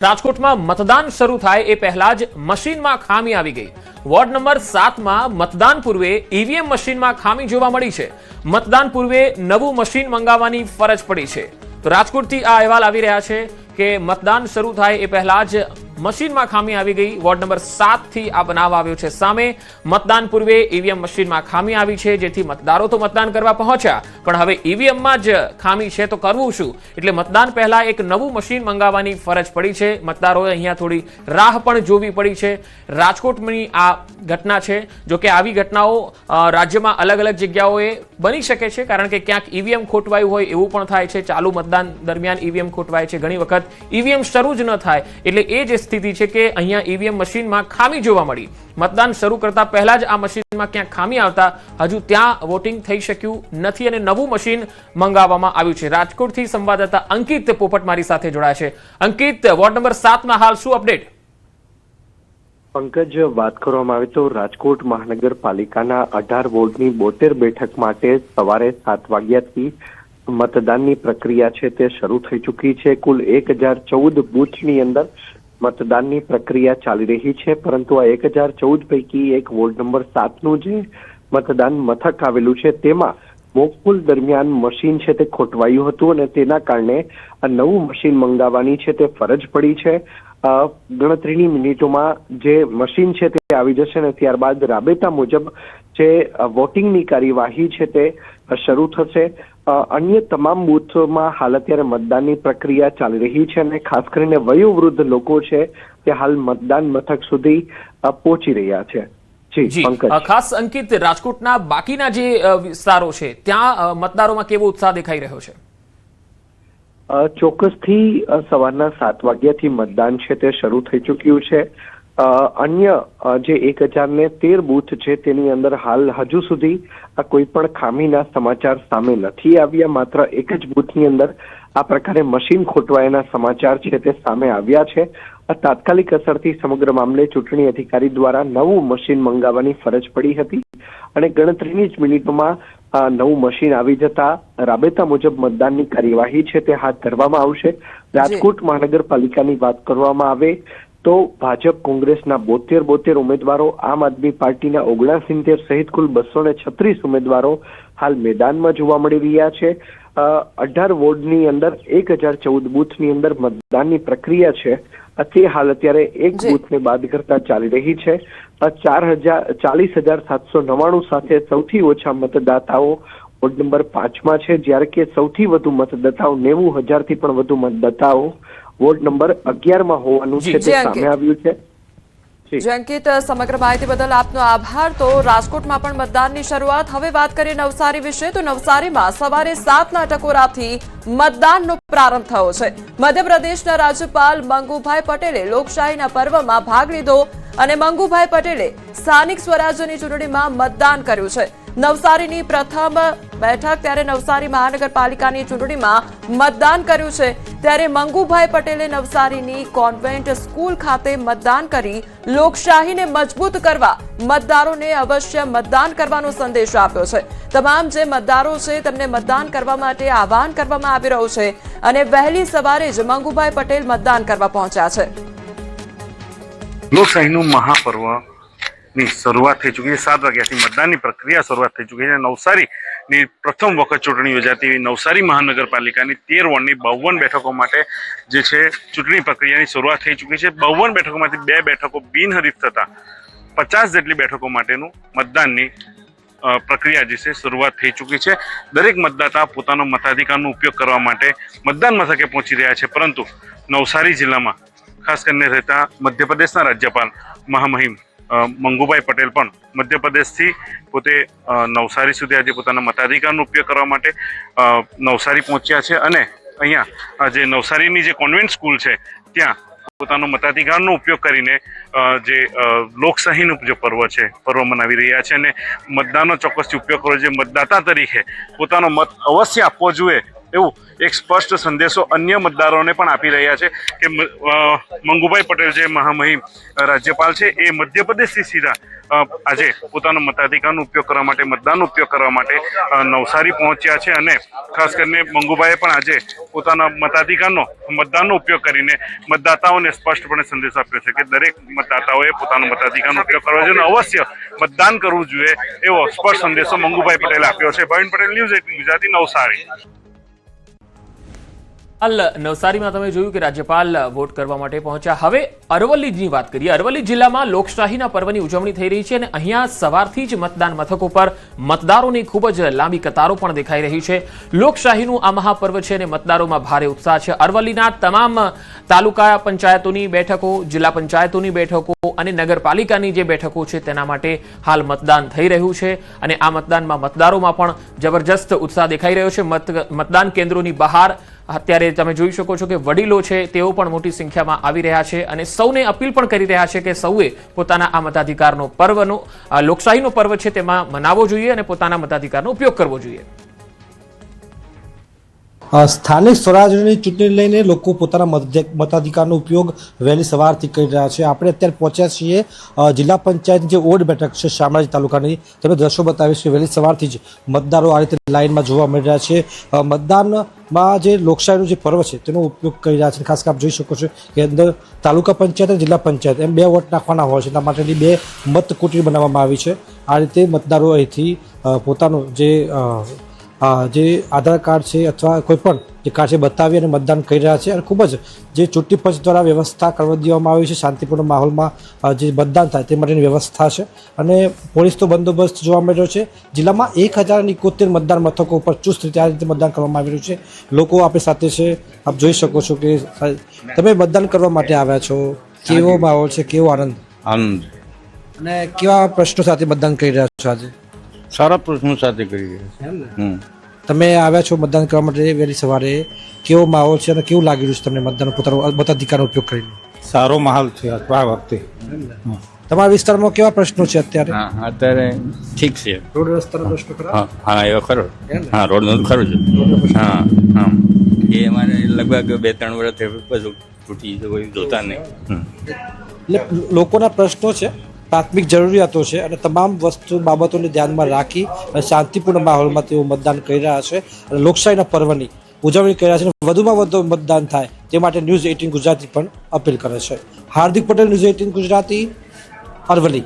રાજકોટમાં મતદાન શરૂ થાય એ પહેલા જ મશીનમાં ખામી આવી ગઈ। વોર્ડ નંબર 7 માં મતદાન પૂર્વે ઈવીએમ મશીનમાં ખામી જોવા મળી છે। મતદાન પૂર્વે નવું મશીન મંગાવવાની ફરજ પડી છે। તો રાજકોટથી આ અહેવાલ આવી રહ્યા છે કે મતદાન શરૂ થાય એ પહેલા જ મશીનમાં ખામી આવી ગઈ। વોર્ડ નંબર 7 થી આ બનાવ આવ્યો છે સામે। મતદાન પૂર્વે ઈવીએમ મશીનમાં ખામી આવી છે, જેથી મતદારો તો મતદાન કરવા પહોંચ્યા, પણ હવે ઈવીએમમાં જ ખામી છે તો કરવું શું? એટલે મતદાન પહેલા એક નવું મશીન મંગાવવાની ફરજ પડી છે। મતદારોએ અહીંયા થોડી રાહ પણ જોવી પડી છે। રાજકોટની આ ઘટના છે। જો કે આવી ઘટનાઓ રાજ્યમાં અલગ અલગ જગ્યાઓએ બની શકે છે, કારણ કે ક્યાંક ઈવીએમ ખોટવાયું હોય એવું પણ થાય છે। ચાલુ મતદાન દરમિયાન ઈવીએમ ખોટવાય છે, ઘણી વખત ઈવીએમ શરૂ જ ન થાય, એટલે એ જ સ્થિતિ છે કે અહીંયા ઈવીએમ મશીનમાં ખામી જોવા મળી। મતદાન શરૂ કરતા પહેલા જ આ મશીનમાં ક્યાંક ખામી આવતા હજુ ત્યાં વોટિંગ થઈ શક્યું નથી અને નવું મશીન મંગાવવામાં આવ્યું છે। રાજકોટથી સંવાદદાતા અંકિત પોપટ મારી સાથે જોડાયા છે। અંકિત, વોર્ડ નંબર 7 માં હાલ શું અપડેટ? પંકજ, વાત કરવામાં આવે તો રાજકોટ મહાનગરપાલિકાના 18 વોર્ડની 72 બેઠક માટે સવારે 7 વાગ્યાથી મતદાનની પ્રક્રિયા છે તે શરૂ થઈ ચૂકી છે। કુલ 1014 બૂથની અંદર મતદાનની પ્રક્રિયા ચાલી રહી છે, પરંતુ આ 1014 પૈકી એક વોર્ડ નંબર 7 નું જે મતદાન મથક આવેલું છે તેમાં મોકપોલ દરમિયાન મશીન છે તે ખોટવાયું હતું અને તેના કારણે આ નવું મશીન મંગાવવાની છે તે ફરજ પડી છે। ગણતરીની મિનિટોમાં જે મશીન છે તે આવી જશે અને ત્યારબાદ રાબેતા મુજબ જે વોટિંગની કાર્યવાહી છે તે શરૂ થશે। અન્ય તમામ બૂથોમાં હાલ અત્યારે મતદાનની પ્રક્રિયા ચાલી રહી છે અને ખાસ કરીને વયોવૃદ્ધ લોકો છે તે હાલ મતદાન મથક સુધી પહોંચી રહ્યા છે। જી ખાસ અંકિત, રાજકોટના બાકીના જે વિસ્તારો છે ત્યાં મતદારોમાં કેવો ઉત્સાહ દેખાઈ રહ્યો છે? ચોક્કસથી સવારના 7 વાગ્યાથી મતદાન છે તે શરૂ થઈ ચૂક્યું છે। અન્ય જે 1013 બૂથ છે તેની અંદર હાલ હજુ સુધી કોઈ પણ ખામીના સમાચાર સામે નથી આવ્યા। માત્ર એક જ બૂથની અંદર આ પ્રકારે મશીન ખોટવાયાના સમાચાર છે તે સામે આવ્યા છે। તાત્કાલિક અસરથી સમગ્ર મામલે ચૂંટણી અધિકારી દ્વારા નવું મશીન મંગાવવાની ફરજ પડી હતી અને ગણતરીની જ મિનિટોમાં નવું મશીન આવી જતા રાબેતા મુજબ મતદાનની કાર્યવાહી છે તે હાથ ધરવામાં આવશે। રાજકોટ મહાનગરપાલિકાની વાત કરવામાં આવે તો ભાજપ કોંગ્રેસના 72 ઉમેદવારો, આમ આદમી પાર્ટીના 69 સહિત કુલ 236 ઉમેદવારો હાલ મેદાનમાં જોવા મળી રહ્યા છે। 18 વોર્ડની અંદર 1014 બૂથની અંદર મતદાનની પ્રક્રિયા છે તે હાલ અત્યારે એક બૂથને બાદ કરતા ચાલી રહી છે। 40,799 સાથે સૌથી ઓછા મતદાતાઓ વોર્ડ નંબર 5 માં છે, જ્યારે કે સૌથી વધુ મતદાતાઓ 90,000 થી પણ વધુ મતદાતાઓ વોર્ડ નંબર 11 માં હોવાનું છે તે સામે આવ્યું છે। અંકિત, સમગ્ર માહિતી બદલ આપનો આભાર। તો રાજકોટમાં પણ મતદાનની શરૂઆત। હવે વાત કરીએ નવસારી વિશે, તો નવસારીમાં સવારે 7ના ટકોરાથી મતદાનનો પ્રારંભ થયો છે। મધ્યપ્રદેશના રાજ્યપાલ મંગુભાઈ પટેલે લોકશાહીના પર્વમાં ભાગ લીધો અને મંગુભાઈ પટેલે સ્થાનિક સ્વરાજ્યની ચૂંટણીમાં મતદાન કર્યું છે। નવસારીની પ્રથમ બેઠક ત્યારે નવસારી મહાનગરપાલિકાની ચૂંટણીમાં મતદાન કર્યું છે, ત્યારે મંગુભાઈ પટેલે નવસારીની કોન્વેન્ટ સ્કૂલ ખાતે મતદાન કરી લોકશાહીને મજબૂત કરવા મતદારોને અવશ્ય મતદાન કરવાનો સંદેશ આપ્યો છે। તમામ જે મતદારો છે તેમને મતદાન કરવા માટે આહવાન કરવામાં આવી રહ્યું છે અને વહેલી સવારે જ મંગુભાઈ પટેલ મતદાન કરવા પહોંચ્યા છે। લોકશાહીનું મહાપર્વ ની શરૂઆત થઈ ચૂકી છે। 7 વાગ્યાથી મતદાનની પ્રક્રિયા શરૂઆત થઈ ચૂકી છે। નવસારીની પ્રથમ વખત ચૂંટણી યોજાતી નવસારી મહાનગરપાલિકાની 13 વોર્ડની 52 બેઠકો માટે જે છે ચૂંટણી પ્રક્રિયાની શરૂઆત થઈ ચૂકી છે। 52 બેઠકોમાંથી 2 બેઠકો બિનહરીફ થતા 50 જેટલી બેઠકો માટેનું મતદાનની પ્રક્રિયા જે છે શરૂઆત થઈ ચૂકી છે। દરેક મતદાતા પોતાનો મતાધિકારનો ઉપયોગ કરવા માટે મતદાન મથકે પહોંચી રહ્યા છે, પરંતુ નવસારી જિલ્લામાં ખાસ કરીને રહેતા મધ્યપ્રદેશના રાજ્યપાલ મહામહિમ મંગુભાઈ પટેલ પણ મધ્યપ્રદેશથી પોતે નવસારી સુધી આજે પોતાના મતાધિકારનો ઉપયોગ કરવા માટે નવસારી પહોંચ્યા છે અને અહીંયા જે નવસારીની જે કોન્વેન્ટ સ્કૂલ છે ત્યાં પોતાનો મતાધિકારનો ઉપયોગ કરીને જે લોકશાહીનું જે પર્વ છે પર્વ મનાવી રહ્યા છે અને મતદાનનો ચોક્કસથી ઉપયોગ કરવો જોઈએ। મતદાતા તરીકે પોતાનો મત અવશ્ય આપવો જોઈએ એવું એક સ્પષ્ટ સંદેશો અન્ય મતદારોને પણ આપી રહ્યા છે કે મંગુભાઈ પટેલ જે મહામહિમ રાજ્યપાલ છે એ મધ્યપ્રદેશથી સીધા આજે પોતાનો મતાધિકારનો ઉપયોગ કરવા માટે, મતદાનનો ઉપયોગ કરવા માટે નવસારી પહોંચ્યા છે અને ખાસ કરીને મંગુભાઈએ પણ આજે પોતાના મતાધિકારનો, મતદાનનો ઉપયોગ કરીને મતદાતાઓને સ્પષ્ટપણે સંદેશ આપ્યો છે કે દરેક મતદાતાઓએ પોતાનો મતાધિકારનો ઉપયોગ કરવો જોઈએ અને અવશ્ય મતદાન કરવું જોઈએ એવો સ્પષ્ટ સંદેશો મંગુભાઈ પટેલે આપ્યો છે. ભાવિન પટેલ, ન્યૂઝ 18 ગુજરાતી, નવસારી. હાલ નવસારીમાં તમે જોયું કે રાજ્યપાલ વોટ કરવા માટે પહોંચ્યા. હવે અરવલ્લીની વાત કરીએ. અરવલ્લી જિલ્લામાં લોકશાહીના પર્વની ઉજવણી થઈ રહી છે અને અહીંયા સવારથી જ મતદાન મથકો પર મતદારોની ખૂબ જ લાંબી કતારો પણ દેખાઈ રહી છે. લોકશાહીનું આ મહાપર્વ છે અને મતદારોમાં ભારે ઉત્સાહ છે. અરવલ્લીના તમામ તાલુકા પંચાયતોની બેઠકો, જિલ્લા પંચાયતોની બેઠકો અને નગરપાલિકાની જે બેઠકો છે તેના માટે હાલ મતદાન થઈ રહ્યું છે અને આ મતદાનમાં મતદારોમાં પણ જબરજસ્ત ઉત્સાહ દેખાઈ રહ્યો છે. મતદાન કેન્દ્રોની બહાર અત્યારે તમે જોઈ શકો છો કે વડીલો છે તેઓ પણ મોટી સંખ્યામાં આવી રહ્યા છે અને સૌને અપીલ પણ કરી રહ્યા છે કે સૌએ પોતાના આ મતાધિકારનો પર્વનો, લોકશાહીનો પર્વ છે તેમાં મનાવવો જોઈએ અને પોતાના મતાધિકારનો ઉપયોગ કરવો જોઈએ. સ્થાનિક સ્વરાજ્યની ચૂંટણી લઈને લોકો પોતાના મતાધિકારનો ઉપયોગ વહેલી સવારથી કરી રહ્યા છે. આપણે અત્યારે પહોંચ્યા છીએ જિલ્લા પંચાયતની જે ઓડ બેઠક છે શામળાજી તાલુકાની. તમે દ્રશ્યો બતાવીશ કે વહેલી સવારથી જ મતદારો આ રીતે લાઇનમાં જોવા મળી રહ્યા છે. મતદાનમાં જે લોકશાહીનું જે પર્વ છે તેનો ઉપયોગ કરી રહ્યા છે. ખાસ કરીને આપ જોઈ શકો છો કે અંદર તાલુકા પંચાયત અને જિલ્લા પંચાયત એમ 2 વોટ નાખવાના હોય છે. એટલા માટેની 2 મતકુટી બનાવવામાં આવી છે. આ રીતે મતદારો અહીંથી પોતાનું જે આધાર કાર્ડ છે અથવા કોઈ પણ જે કાર્ડ છે બતાવી અને મતદાન કરી રહ્યા છે અને ખૂબ જ જે ચૂંટણી પંચ દ્વારા વ્યવસ્થા કરવા દેવામાં આવી છે. શાંતિપૂર્ણ માહોલમાં જે મતદાન થાય તે માટેની વ્યવસ્થા છે અને પોલીસનો બંદોબસ્ત જોવા મળી રહ્યો છે. જિલ્લામાં 1071 મતદાન મથકો ઉપર ચુસ્ત રીતે આ રીતે મતદાન કરવામાં આવી રહ્યું છે. લોકો આપણી સાથે છે, આપ જોઈ શકો છો કે તમે મતદાન કરવા માટે આવ્યા છો. કેવો માહોલ છે, કેવો આનંદ અને કેવા પ્રશ્નો સાથે મતદાન કરી રહ્યા છો આજે? સારા પ્રશ્નો સાથે કરી રહ્યા છે. તમે આવ્યા છો મતદાન કરવા માટે વહેલી સવારે. કેવો માહોલ છે અને કેવું લાગી રહ્યું છે તમને મતદાન, પોતાનો મતાધિકારનો ઉપયોગ કરીને? સારો માહોલ છે આ વખતે. તમારા વિસ્તારમાં કેવા પ્રશ્નો છે અત્યારે? અત્યારે ઠીક છે. રોડ રસ્તાનો પ્રશ્ન ખરા? હા એવો ખરો. હા રોડનું ખરું છે. હા એ અમારે લગભગ 2-3 વર્ષથી બધું તૂટી કોઈ જોતા નહીં. એટલે લોકોના પ્રશ્નો છે, પ્રાથમિક જરૂરિયાતો છે અને તમામ બાબતોને ધ્યાનમાં રાખી અને શાંતિપૂર્ણ માહોલમાં તેઓ મતદાન કરી રહ્યા છે અને લોકશાહીના પર્વની ઉજવણી કરી રહ્યા છે. વધુમાં વધુ મતદાન થાય તે માટે ન્યૂઝ 18 ગુજરાતી પણ અપીલ કરે છે. હાર્દિક પટેલ, ન્યૂઝ 18 ગુજરાતી, અરવલ્લી.